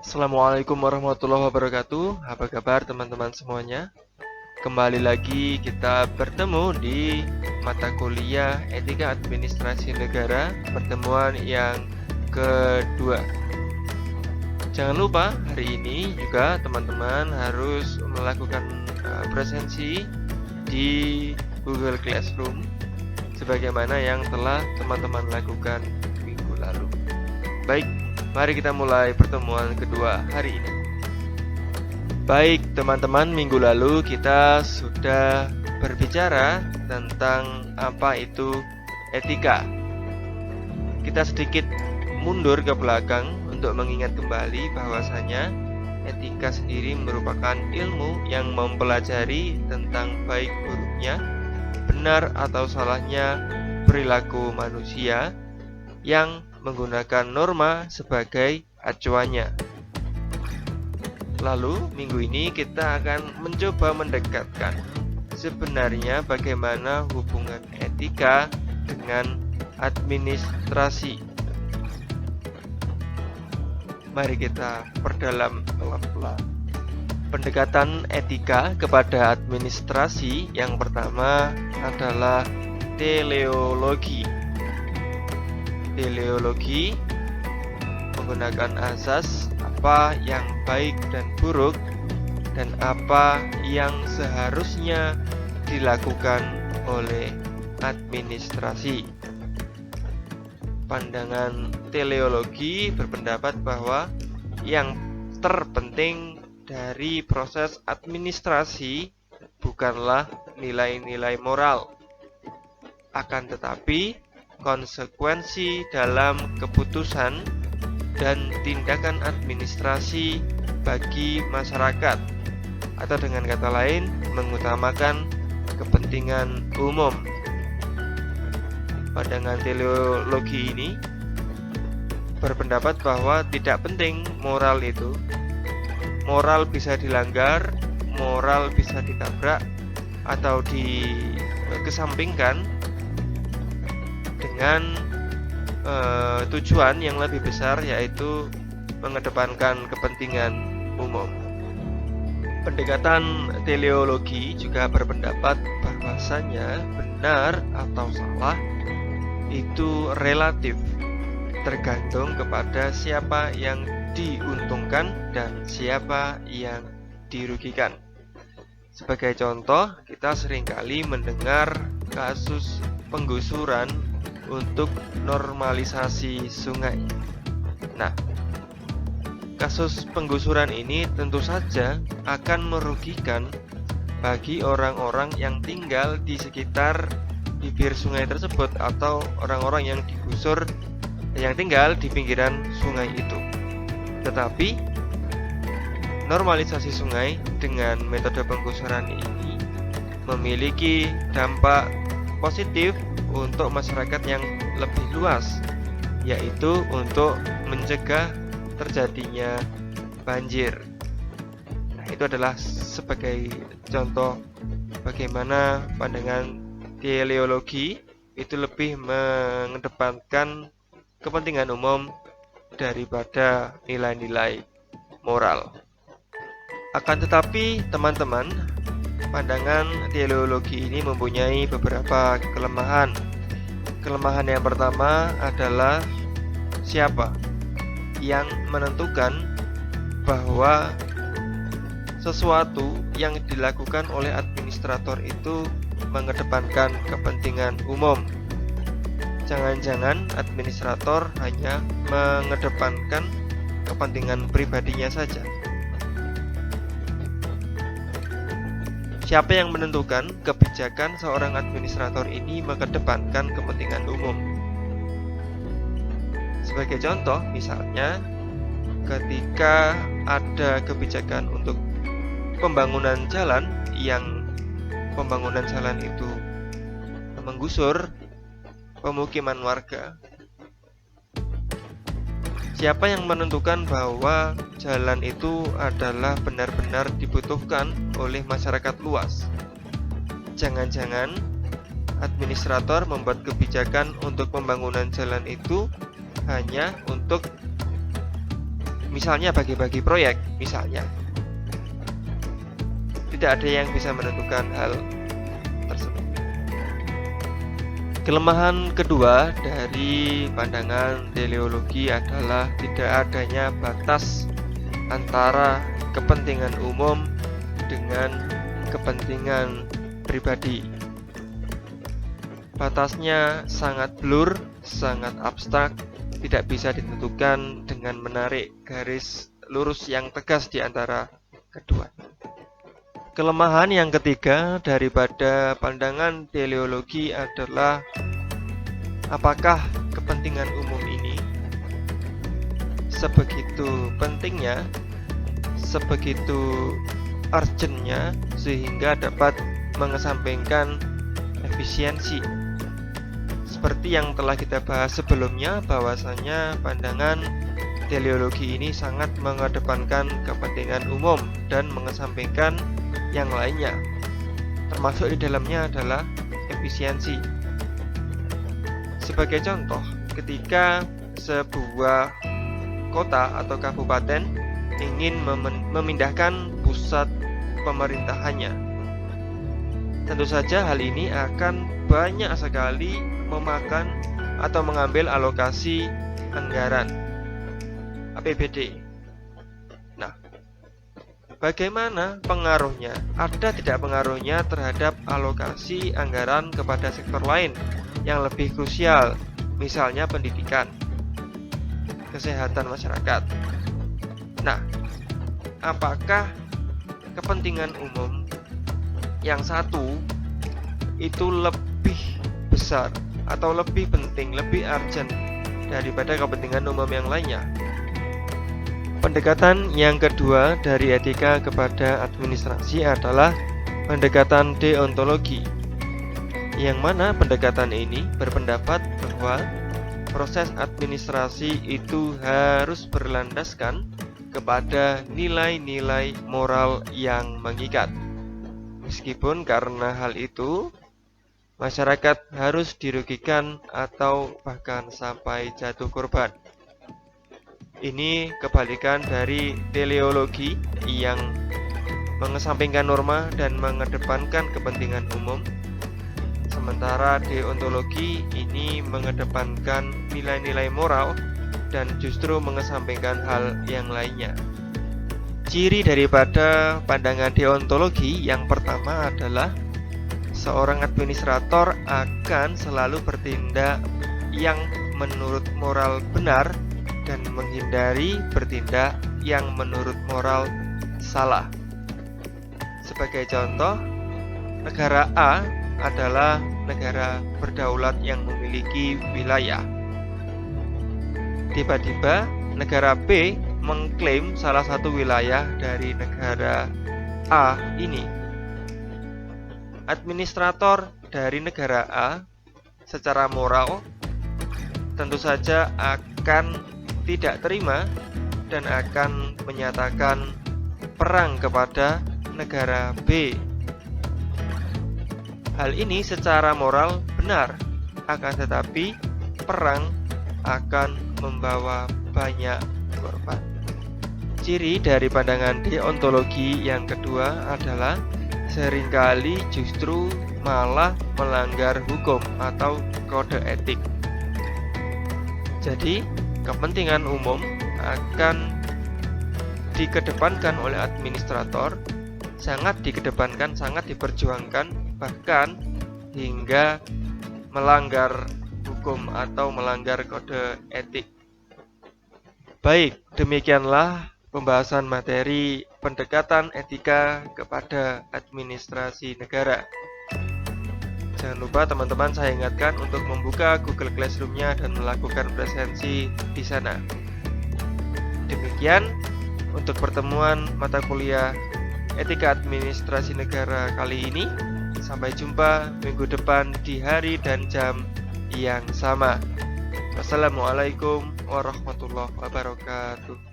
Assalamualaikum warahmatullahi wabarakatuh. Apa kabar teman-teman semuanya? Kembali lagi kita bertemu di mata kuliah Etika Administrasi Negara, pertemuan yang kedua. Jangan lupa hari ini juga teman-teman harus melakukan presensi di Google Classroom sebagaimana yang telah teman-teman lakukan minggu lalu. Baik, mari kita mulai pertemuan kedua hari ini. Baik teman-teman, minggu lalu kita sudah berbicara tentang apa itu etika. Kita sedikit mundur ke belakang untuk mengingat kembali bahwasanya etika sendiri merupakan ilmu yang mempelajari tentang baik buruknya, benar atau salahnya perilaku manusia yang menggunakan norma sebagai acuannya. Lalu minggu ini kita akan mencoba mendekatkan sebenarnya bagaimana hubungan etika dengan administrasi. Mari kita perdalam pelan-pelan. Pendekatan etika kepada administrasi yang pertama adalah teleologi. Teleologi menggunakan asas apa yang baik dan buruk dan apa yang seharusnya dilakukan oleh administrasi. Pandangan teleologi berpendapat bahwa yang terpenting dari proses administrasi bukanlah nilai-nilai moral, akan tetapi konsekuensi dalam keputusan dan tindakan administrasi bagi masyarakat, atau dengan kata lain mengutamakan kepentingan umum. Pandangan teleologi ini berpendapat bahwa tidak penting moral itu. Moral bisa dilanggar, moral bisa ditabrak atau dikesampingkan dengan tujuan yang lebih besar, yaitu mengedepankan kepentingan umum. Pendekatan teleologi juga berpendapat bahwasanya benar atau salah itu relatif, tergantung kepada siapa yang diuntungkan dan siapa yang dirugikan. Sebagai contoh, kita seringkali mendengar kasus penggusuran untuk normalisasi sungai. Nah, kasus penggusuran ini tentu saja akan merugikan bagi orang-orang yang tinggal di sekitar bibir sungai tersebut atau orang-orang yang digusur yang tinggal di pinggiran sungai itu. Tetapi normalisasi sungai dengan metode penggusuran ini memiliki dampak positif untuk masyarakat yang lebih luas, yaitu untuk mencegah terjadinya banjir. Nah, itu adalah sebagai contoh bagaimana pandangan teleologi itu lebih mengedepankan kepentingan umum daripada nilai-nilai moral. Akan tetapi teman-teman, pandangan teleologi ini mempunyai beberapa kelemahan. Kelemahan yang pertama adalah siapa yang menentukan bahwa sesuatu yang dilakukan oleh administrator itu mengedepankan kepentingan umum. Jangan-jangan administrator hanya mengedepankan kepentingan pribadinya saja. Siapa yang menentukan kebijakan seorang administrator ini mengedepankan kepentingan umum? Sebagai contoh, misalnya ketika ada kebijakan untuk pembangunan jalan yang pembangunan jalan itu menggusur pemukiman warga, siapa yang menentukan bahwa jalan itu adalah benar-benar dibutuhkan oleh masyarakat luas? Jangan-jangan administrator membuat kebijakan untuk pembangunan jalan itu hanya untuk Misalnya bagi-bagi proyek, misalnya. Tidak ada yang bisa menentukan hal tersebut. Kelemahan kedua dari pandangan teleologi adalah tidak adanya batas antara kepentingan umum dengan kepentingan pribadi. Batasnya sangat blur, sangat abstrak, tidak bisa ditentukan dengan menarik garis lurus yang tegas di antara kedua. Kelemahan yang ketiga daripada pandangan teleologi adalah apakah kepentingan umum ini sebegitu pentingnya, sebegitu urgentnya sehingga dapat mengesampingkan efisiensi. Seperti yang telah kita bahas sebelumnya, bahwasanya pandangan teleologi ini sangat mengedepankan kepentingan umum dan mengesampingkan yang lainnya. Termasuk di dalamnya adalah efisiensi. Sebagai contoh, ketika sebuah kota atau kabupaten ingin memindahkan pusat pemerintahannya, tentu saja hal ini akan banyak sekali memakan atau mengambil alokasi anggaran APBD. Nah, bagaimana pengaruhnya? Ada tidak pengaruhnya terhadap alokasi anggaran kepada sektor lain yang lebih krusial, misalnya pendidikan, kesehatan masyarakat. Nah, apakah kepentingan umum yang satu itu lebih besar atau lebih penting, lebih urgent daripada kepentingan umum yang lainnya? Pendekatan yang kedua dari etika kepada administrasi adalah pendekatan deontologi, yang mana pendekatan ini berpendapat bahwa proses administrasi itu harus berlandaskan kepada nilai-nilai moral yang mengikat. Meskipun karena hal itu masyarakat harus dirugikan atau bahkan sampai jatuh korban. Ini kebalikan dari teleologi yang mengesampingkan norma dan mengedepankan kepentingan umum. Sementara deontologi ini mengedepankan nilai-nilai moral dan justru mengesampingkan hal yang lainnya. Ciri daripada pandangan deontologi yang pertama adalah seorang administrator akan selalu bertindak yang menurut moral benar dan menghindari bertindak yang menurut moral salah. Sebagai contoh, negara A adalah negara berdaulat yang memiliki wilayah. Tiba-tiba negara B mengklaim salah satu wilayah dari negara A ini. Administrator dari negara A secara moral tentu saja akan tidak terima dan akan menyatakan perang kepada negara B. Hal ini secara moral benar, akan tetapi perang akan membawa banyak korban. Ciri dari pandangan deontologi yang kedua adalah seringkali justru malah melanggar hukum atau kode etik. Jadi, kepentingan umum akan dikedepankan oleh administrator, sangat dikedepankan, sangat diperjuangkan, bahkan hingga melanggar hukum atau melanggar kode etik. Baik, demikianlah pembahasan materi pendekatan etika kepada administrasi negara. Jangan lupa teman-teman, saya ingatkan untuk membuka Google Classroom-nya dan melakukan presensi di sana. Demikian untuk pertemuan mata kuliah etika administrasi negara kali ini. Sampai jumpa minggu depan di hari dan jam yang sama. Wassalamualaikum warahmatullahi wabarakatuh.